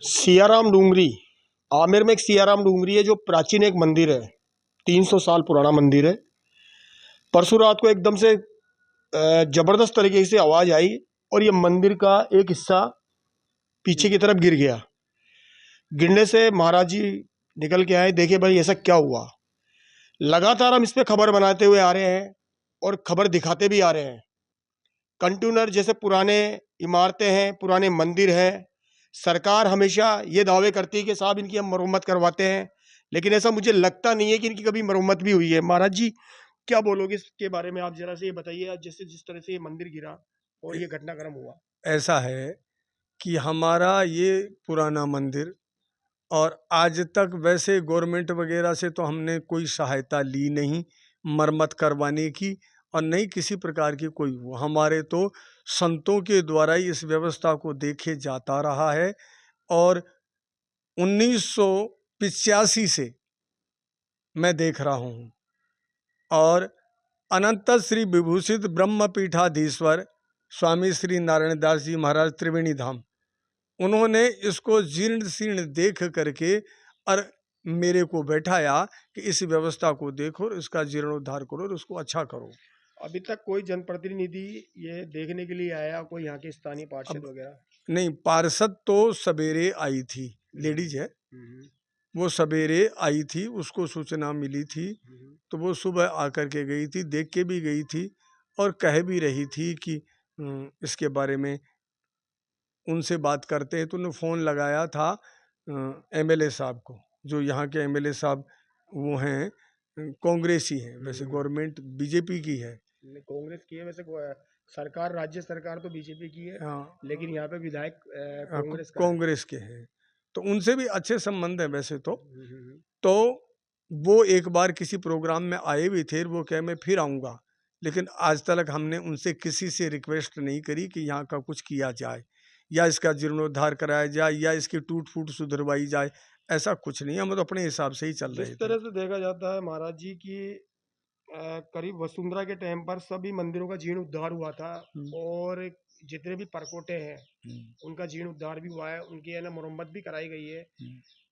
सियाराम डूंगरी। आमेर में एक सियाराम डूंगरी है जो प्राचीन एक मंदिर है। 300 साल पुराना मंदिर है। परसों रात को एकदम से जबरदस्त तरीके से आवाज आई और ये मंदिर का एक हिस्सा पीछे की तरफ गिर गया। गिरने से महाराज जी निकल के आए, देखे भाई ऐसा क्या हुआ। लगातार हम इस पे खबर बनाते हुए आ रहे हैं और खबर दिखाते भी आ रहे हैं। कंटेनर जैसे पुराने इमारतें हैं, पुराने मंदिर हैं, सरकार हमेशा ये दावे करती है कि साहब इनकी हम मरम्मत करवाते हैं, लेकिन ऐसा मुझे लगता नहीं है कि इनकी कभी मरम्मत भी हुई है। महाराज जी क्या बोलोगे इसके बारे में? आप जरा से ये बताइए, जैसे जिस तरह से ये मंदिर गिरा और ये घटनाक्रम हुआ। ऐसा है कि हमारा ये पुराना मंदिर, और आज तक वैसे गवर्नमेंट वगैरह से तो हमने कोई सहायता ली नहीं मरम्मत करवाने की, और नहीं किसी प्रकार की कोई हमारे तो संतों के द्वारा ही इस व्यवस्था को देखे जाता रहा है। और 1985 से मैं देख रहा हूँ। और अनंत श्री विभूषित ब्रह्म पीठाधीश्वर स्वामी श्री नारायण दास जी महाराज त्रिवेणी धाम, उन्होंने इसको जीर्ण शीर्ण देख करके और मेरे को बैठाया कि इस व्यवस्था को देखो और इसका जीर्णोद्धार करो और उसको अच्छा करो। अभी तक कोई जनप्रतिनिधि ये देखने के लिए आया, कोई यहाँ के स्थानीय पार्षद अब वगैरह? नहीं, पार्षद तो सवेरे आई थी, लेडीज है, वो सवेरे आई थी, उसको सूचना मिली थी तो वो सुबह आकर के गई थी, देख के भी गई थी और कह भी रही थी कि इसके बारे में उनसे बात करते हैं। तो उन्होंने फ़ोन लगाया था एमएलए साहब को, जो यहाँ के एमएलए साहब वो हैं कांग्रेसी हैं, वैसे गवर्नमेंट बीजेपी की है। कांग्रेस की है वैसे। सरकार, राज्य सरकार तो बीजेपी की है, हाँ, लेकिन यहाँ पे विधायक कांग्रेस का है। कांग्रेस के हैं, तो उनसे भी अच्छे संबंध है वैसे तो वो एक बार किसी प्रोग्राम में आए भी थे, वो कहे मैं फिर आऊँगा, लेकिन आज तक हमने उनसे किसी से रिक्वेस्ट नहीं करी कि यहाँ का कुछ किया जाए या इसका जीर्णोद्धार कराया जाए या इसकी टूट फूट सुधरवाई जाए। ऐसा कुछ नहीं, हम तो अपने हिसाब से ही चल रहे जिस थे। तरह से देखा जाता है महाराज जी की, करीब वसुंधरा के टाइम पर सभी मंदिरों का जीर्णोद्धार हुआ था और जितने भी परकोटे हैं उनका जीर्णोद्धार भी हुआ है, उनकी है ना मरम्मत भी कराई गई है।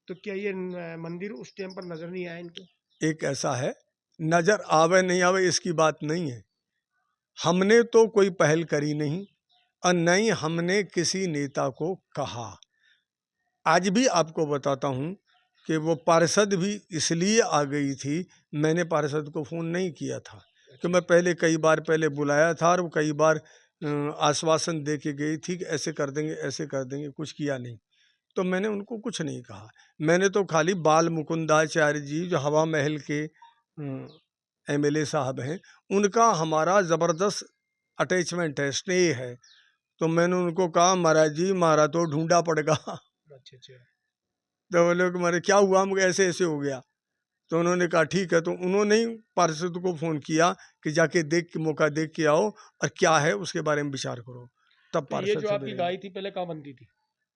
तो क्या ये मंदिर उस टाइम पर नजर नहीं आया इनको? एक ऐसा है, नज़र आवे नहीं आवे इसकी बात नहीं है, हमने तो कोई पहल करी नहीं और न ही हमने किसी नेता को कहा। आज भी आपको बताता हूँ कि वो पार्षद भी इसलिए आ गई थी, मैंने पार्षद को फ़ोन नहीं किया था कि मैं पहले कई बार पहले बुलाया था और वो कई बार आश्वासन दे के गई थी कि ऐसे कर देंगे ऐसे कर देंगे, कुछ किया नहीं। तो मैंने उनको कुछ नहीं कहा, मैंने तो खाली बाल मुकुंदाचार्य जी जो हवा महल के एमएलए साहब हैं, उनका हमारा ज़बरदस्त अटैचमेंट है, स्नेह है। तो मैंने उनको कहा महाराज जी हमारा तो ढूंढा पड़ेगा। अच्छा अच्छा। तो बोले कि मारे क्या हुआ, मुझे ऐसे ऐसे हो गया। तो उन्होंने कहा ठीक है, तो उन्होंने ही पार्षद को फ़ोन किया कि जाके देख के मौका देख के आओ और क्या है उसके बारे में विचार करो। तब तो ये पार्षद जो से आपकी मिले, गाय थी पहले कहाँ बनती थी?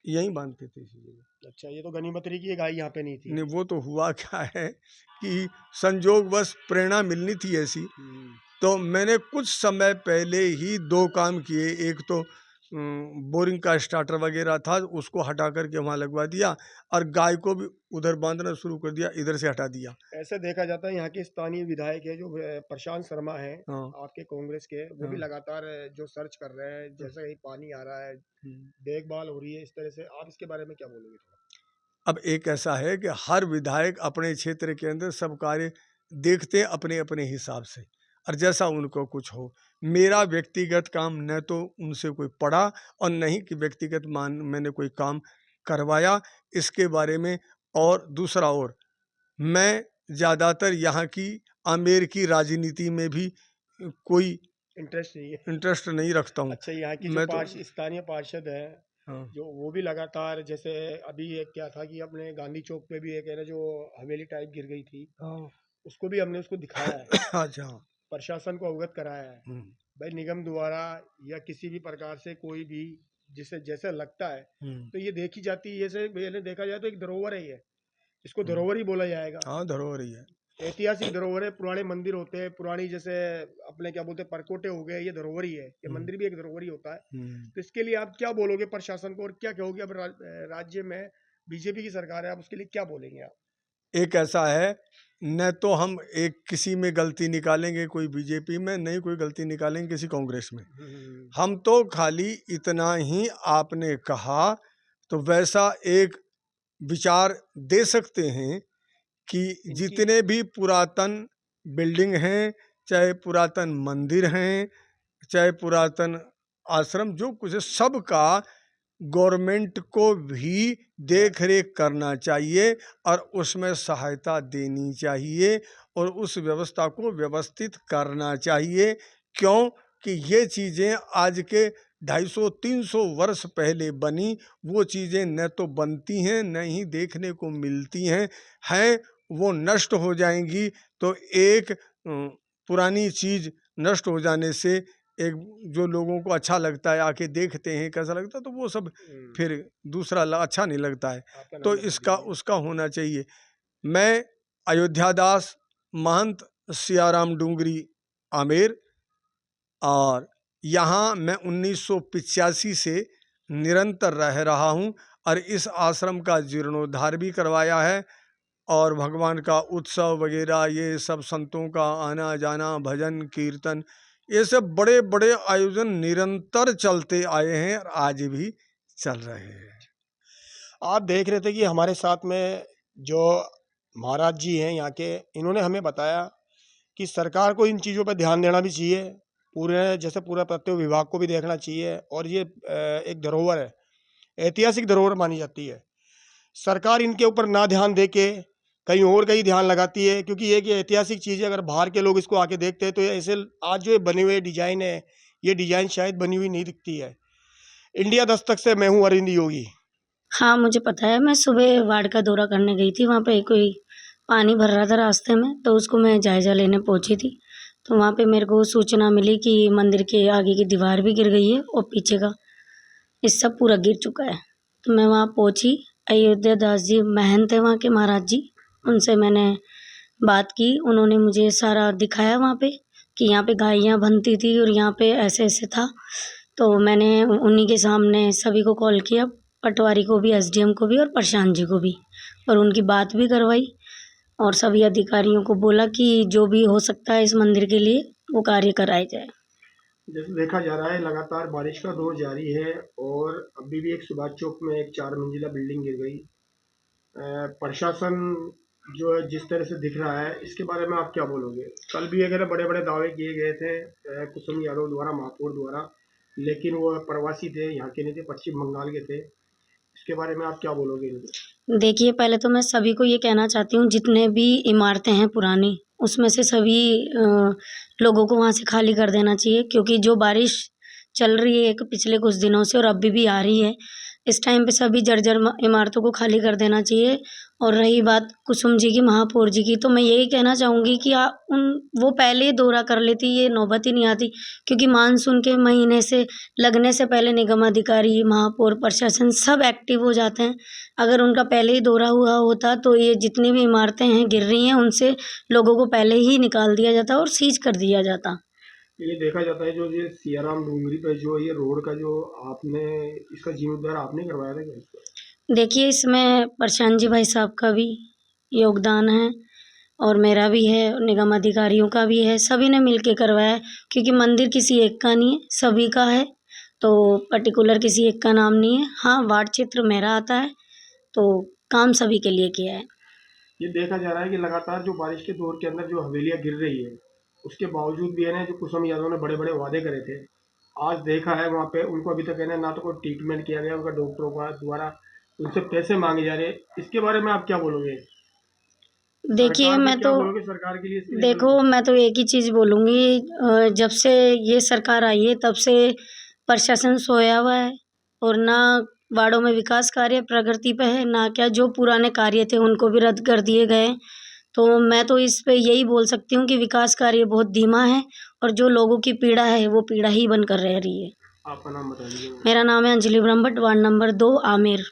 यहीं बांधते थे इसी जगह। अच्छा, ये तो गनीमत रही कि ये गाय यहाँ पे नहीं थी। नहीं, वो तो हुआ क्या है कि संजोग बस प्रेरणा मिलनी थी ऐसी। तो मैंने कुछ समय पहले ही दो काम किए, एक तो बोरिंग का स्टार्टर वगैरह था उसको हटा करके वहाँ लगवा दिया और गाय को भी उधर बांधना शुरू कर दिया, इधर से हटा दिया। ऐसे देखा जाता है यहाँ के स्थानीय विधायक है जो प्रशांत शर्मा है, हाँ, आपके कांग्रेस के, वो भी हाँ, लगातार जो सर्च कर रहे हैं, जैसे ही पानी आ रहा है, देखभाल हो रही है इस तरह से। आप इसके बारे में क्या बोलोगे थोड़ा? अब एक ऐसा है कि हर विधायक अपने क्षेत्र के अंदर सब कार्य देखते हैं अपने अपने हिसाब से और जैसा उनको कुछ हो। मेरा व्यक्तिगत काम न तो उनसे कोई पड़ा और न ही कि व्यक्तिगत मैंने कोई काम करवाया इसके बारे में। और दूसरा, और मैं ज़्यादातर यहाँ की आमेर की राजनीति में भी कोई इंटरेस्ट नहीं है? इंटरेस्ट नहीं रखता हूँ। अच्छा, यहाँ की जो मैं तो स्थानीय पार्षद है, हाँ, जो वो भी लगातार, जैसे अभी एक क्या था कि अपने गांधी चौक पे भी एक है ना जो हवेली टाइप गिर गई थी, हाँ, उसको भी हमने उसको दिखाया है, अच्छा, प्रशासन को अवगत कराया है। भाई निगम द्वारा या किसी भी प्रकार से कोई भी जिसे जैसे लगता है तो ये देखी जाती है। जैसे मैंने देखा जाए तो एक धरोहर है ये, इसको धरोहर ही बोला जाएगा। हाँ, धरोहर ही है। ऐतिहासिक धरोहर है, पुराने मंदिर होते हैं, पुरानी जैसे अपने क्या बोलते हैं परकोटे हो गए, ये धरोहर ही है, ये मंदिर भी एक धरोहर ही होता है। तो इसके लिए आप क्या बोलोगे प्रशासन को, और क्या कहोगे अब राज्य में बीजेपी की सरकार है, आप उसके लिए क्या बोलेंगे आप? एक ऐसा है, न तो हम एक किसी में गलती निकालेंगे, कोई बीजेपी में, नहीं कोई गलती निकालेंगे किसी कांग्रेस में। हम तो खाली इतना ही आपने कहा तो वैसा एक विचार दे सकते हैं कि जितने भी पुरातन बिल्डिंग हैं, चाहे पुरातन मंदिर हैं, चाहे पुरातन आश्रम, जो कुछ है सबका गवर्नमेंट को भी देख रेख करना चाहिए और उसमें सहायता देनी चाहिए और उस व्यवस्था को व्यवस्थित करना चाहिए। क्यों कि ये चीज़ें आज के 250-300 वर्ष पहले बनी, वो चीज़ें न तो बनती हैं न ही देखने को मिलती हैं वो नष्ट हो जाएंगी। तो एक पुरानी चीज़ नष्ट हो जाने से एक जो लोगों को अच्छा लगता है, आके देखते हैं कैसा लगता है, तो वो सब फिर दूसरा अच्छा नहीं लगता है। तो इसका उसका होना चाहिए। मैं अयोध्या दास महंत सियाराम डूंगरी आमेर, और यहाँ मैं 1985 से निरंतर रह रहा हूँ और इस आश्रम का जीर्णोद्धार भी करवाया है और भगवान का उत्सव वगैरह, ये सब संतों का आना जाना, भजन कीर्तन, ये सब बड़े बड़े आयोजन निरंतर चलते आए हैं और आज भी चल रहे हैं। आप देख रहे थे कि हमारे साथ में जो महाराज जी हैं यहाँ के, इन्होंने हमें बताया कि सरकार को इन चीज़ों पर ध्यान देना भी चाहिए, पूरे जैसे पूरा प्रत्येक विभाग को भी देखना चाहिए, और ये एक धरोहर है, ऐतिहासिक धरोहर मानी जाती है। सरकार इनके ऊपर ना ध्यान दे के कहीं ध्यान लगाती है, क्योंकि ये कि ऐतिहासिक चीज़ें अगर बाहर के लोग इसको आके देखते हैं तो ये ऐसे आज जो ये बने हुए डिजाइन है, ये डिजाइन शायद बनी हुई नहीं दिखती है। इंडिया दस्तक से मैं हूँ अरविंद योगी। हाँ, मुझे पता है। मैं सुबह वार्ड का दौरा करने गई थी, वहाँ पे कोई पानी भर रहा था रास्ते में, तो उसको मैं जायज़ा लेने पहुँची थी। तो वहाँ पे मेरे को सूचना मिली कि मंदिर के आगे की दीवार भी गिर गई है और पीछे का हिस्सा पूरा गिर चुका है। तो मैं वहाँ पहुँची, अयोध्या दास जी महंत है वहाँ के महाराज जी, उनसे मैंने बात की। उन्होंने मुझे सारा दिखाया वहाँ पे कि यहाँ पे गायें बनती थी और यहाँ पे ऐसे-ऐसे था। तो मैंने उन्हीं के सामने सभी को कॉल किया, पटवारी को भी, एसडीएम को भी और प्रशांत जी को भी, और उनकी बात भी करवाई और सभी अधिकारियों को बोला कि जो भी हो सकता है इस मंदिर के लिए वो कार्य कराया जाए। जैसे देखा जा रहा है लगातार बारिश का दौर जारी है, और अभी भी एक सुभाष चौक में एक 4 मंजिला बिल्डिंग गिर गई। प्रशासन जो है जिस तरह से दिख रहा है, इसके बारे में आप क्या बोलोगे? कल भी अगर बड़े बड़े दावे किए गए थे कुसुम यादव द्वारा, महापौर द्वारा, लेकिन वो प्रवासी थे, यहाँ के नहीं थे, पश्चिम बंगाल के थे। इसके बारे में आप क्या बोलोगे इनको? देखिए, पहले तो मैं सभी को ये कहना चाहती हूँ, जितने भी इमारतें हैं पुरानी, उसमें से सभी लोगों को वहाँ से खाली कर देना चाहिए, क्योंकि जो बारिश चल रही है पिछले कुछ दिनों से और अभी भी आ रही है, इस टाइम पे सभी जर्जर इमारतों को खाली कर देना चाहिए। और रही बात कुसुम जी की, महापौर जी की, तो मैं यही कहना चाहूँगी कि वो पहले ही दौरा कर लेती, ये नौबत ही नहीं आती, क्योंकि मानसून के महीने से लगने से पहले निगम अधिकारी, महापौर, प्रशासन सब एक्टिव हो जाते हैं। अगर उनका पहले ही दौरा हुआ होता तो ये जितनी भी इमारतें हैं गिर रही हैं, उनसे लोगों को पहले ही निकाल दिया जाता और सीज कर दिया जाता। ये देखा जाता है जो ये सियाराम डूंगरी पे जो ये रोड का जो आपने इसका जीर्णोद्धार आपने करवाया था क्या इसका? देखिए, इसमें प्रशांत जी भाई साहब का भी योगदान है और मेरा भी है, निगम अधिकारियों का भी है, सभी ने मिलके करवाया है, क्योंकि मंदिर किसी एक का नहीं है, सभी का है, तो पर्टिकुलर किसी एक का नाम नहीं है। हाँ, वार्ड क्षेत्र मेरा आता है, तो काम सभी के लिए किया है। ये देखा जा रहा है कि लगातार जो बारिश के दौर के अंदर जो हवेलियां गिर रही है, उसके बावजूद भी है ना, जो कुसुम यादव ने बड़े बड़े वादे करे थे, आज देखा है वहाँ पे उनको अभी तक है ना तो कोई ट्रीटमेंट किया गया उनका डॉक्टरों का द्वारा, उनसे पैसे मांगे जा रहे हैं। इसके बारे में आप क्या बोलोगे? देखिए, सरकार को मैं क्या तो बोलोगे सरकार के लिए इसके लिए? देखो, मैं तो एक ही चीज़ बोलूँगी, जब से ये सरकार आई है तब से प्रशासन सोया हुआ है और ना वार्डों में विकास कार्य प्रगति पे है, ना क्या जो पुराने कार्य थे उनको भी रद्द कर दिए गए। तो मैं तो इस पे यही बोल सकती हूँ कि विकास कार्य बहुत धीमा है और जो लोगों की पीड़ा है वो पीड़ा ही बनकर रह रही है। आपका नाम बता दीजिए। मेरा नाम है अंजलि ब्रह्मभट्ट, वार्ड नंबर 2 आमेर।